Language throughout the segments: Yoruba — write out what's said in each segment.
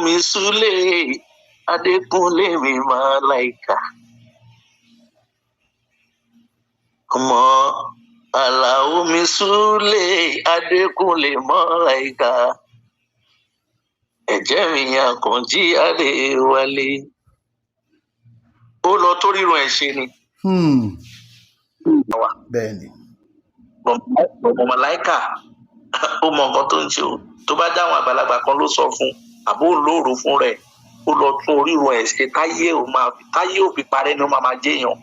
mi Sule Adékúnlé mi Malaika. Ọmọ Àlàó mi Sule Adékúnlé Malaika. Ẹ̀jẹ̀ mi Àkànjí Adéwálé. Ó lọ tó rírun ẹ̀ ṣe ni. Bẹ́ẹ̀ni. Ọmọ Malaika ó mọ nǹkan tó ń ṣe o. Tó bá dáwọn àgbàlagbà kan ló sọ fún àbó lóòrò fún rẹ̀ ó lọ tún orírun ẹ̀ ṣe táyé ò fi parẹ́ ni ó máa jẹ́yàn.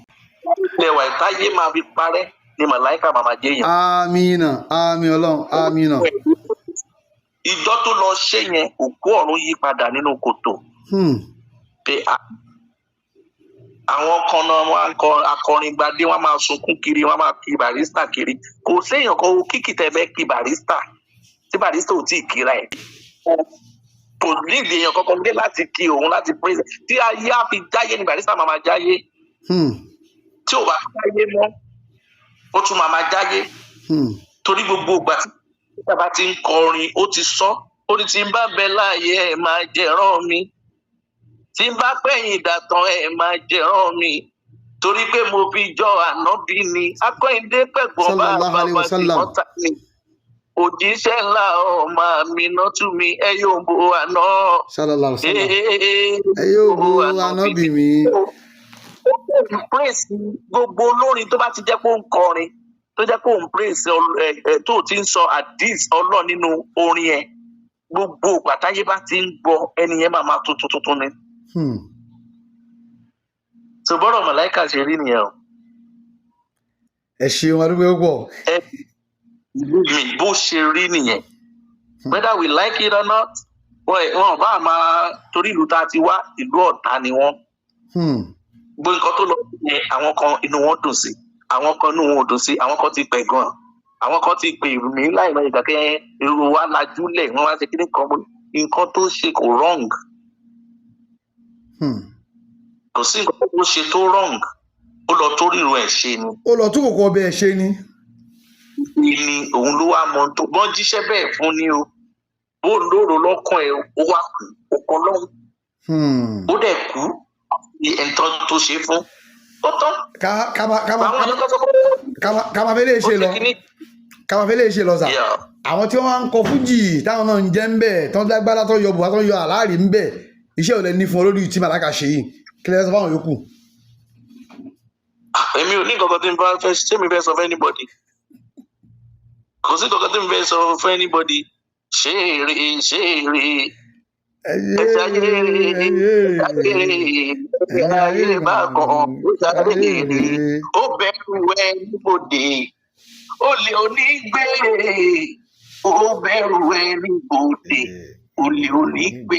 Lẹ́wà táyé máa fi parẹ́ ni Malaika máa jẹ́yàn. Amina, àmín Ọlọ́run, amina. Ìjọ tó lọ ṣe yẹn òkú ọ̀run yí padà nínú kòtò. Pé àwọn kan náà wọn akọrin gbadé wọn máa sunkún kiri wọn máa kí Barrister kiri kò séèyàn kan kíkì tẹ fẹ́ kí Barrister tí Barrister ò tí ì kíra ẹ̀ kò nídìí èèyàn kankan dé láti kí òun láti praise tí ayé á fi jáyé ni Barrister máa jáyé tí ò bá jáyé mọ́ ó tún máa jáyé torí gbogbo ìgbà tí bàbá ti ń kọrin ó ti sọ ó ní tí ń bá bẹ láàyè ẹ máa jẹran mi tí ń bá pẹ̀yìn ìdàtàn ẹ máa jẹran mi torí pé mo fi jọ ànábì ni Akọ́ìndé pẹ̀gbọ́n bá bàbá tí wọ́n ta ni òjíṣẹ́ ńlá ọmọ mi náà tú mi ẹ yóò bo àná ẹ yóò bo ànábì mi. Praise gbogbo olórin tó bá ti jẹ́ pé ó ń kọrin tó jẹ́ pé ó ń praise tó ti ń sọ àdís Ọlọ́run nínú orin ẹ̀ gbogbo gbàtáyé bá ti ń gbọ́ ẹni yẹn máa tuntun ni. So bọ́rọ̀ Malaika ṣe rí nìyẹn o. Ẹ ṣeun adúgbò pọ̀. Mi bó ṣe rí nìyẹn whether we like it or not wọn bá máa torí ìlú tá a ti wá ìlú ọ̀tá ni wọ́n. Gbogbo nǹkan tó lọ yẹn àwọn kan inú wọn dùn sí àwọn kan inú wọn ò dùn sí àwọn kan ti pẹ̀ gan àwọn kan ti pè mí láì mọ ìgbà kẹ́ irú wa lajúlẹ̀ wọ́n wá ṣe kí nǹkan tó ṣe kò wrong. Kò sí nǹkan tó ṣe tó wrong ó lọ tó rírun ẹ̀ ṣe ni. Ó lọ tó kòkó ọbẹ̀ ẹ̀ ṣe ni. Ni òun ló wá mọ tó bọ́n jíṣẹ́ bẹ́ẹ̀ fún ni o bó lóòrò lọ́kàn ẹ̀ ó wá kú ó kọ́ lọ́hùn. Ó dẹ̀ kú ẹ̀ńtọ́ tó ṣe fún ó tán. Kàmáfẹ́lẹ́ ṣe lọ sà. Àwọn tí wọ́n ń kọ fújì táwọn náà ń jẹ́ ń bẹ̀ tán lágbára tó yọ bùbá tó yọ àláàrí ń bẹ̀ iṣẹ́ ò lè ní fún olórí tí Malaika ṣe yìí kí lè sọ fáwọn yòókù. Èmi ò ní nǹkan tí mo bá fẹ́ ṣé mi fẹ́ sọ fún anybody kò sí nǹkan tí mo fẹ́ sọ fún anybody ṣé èrè ayé bá kan ó sáré ó bẹ̀rù ẹ níbodè olè onígbé ó bẹ̀rù ẹ níbodè olè onígbé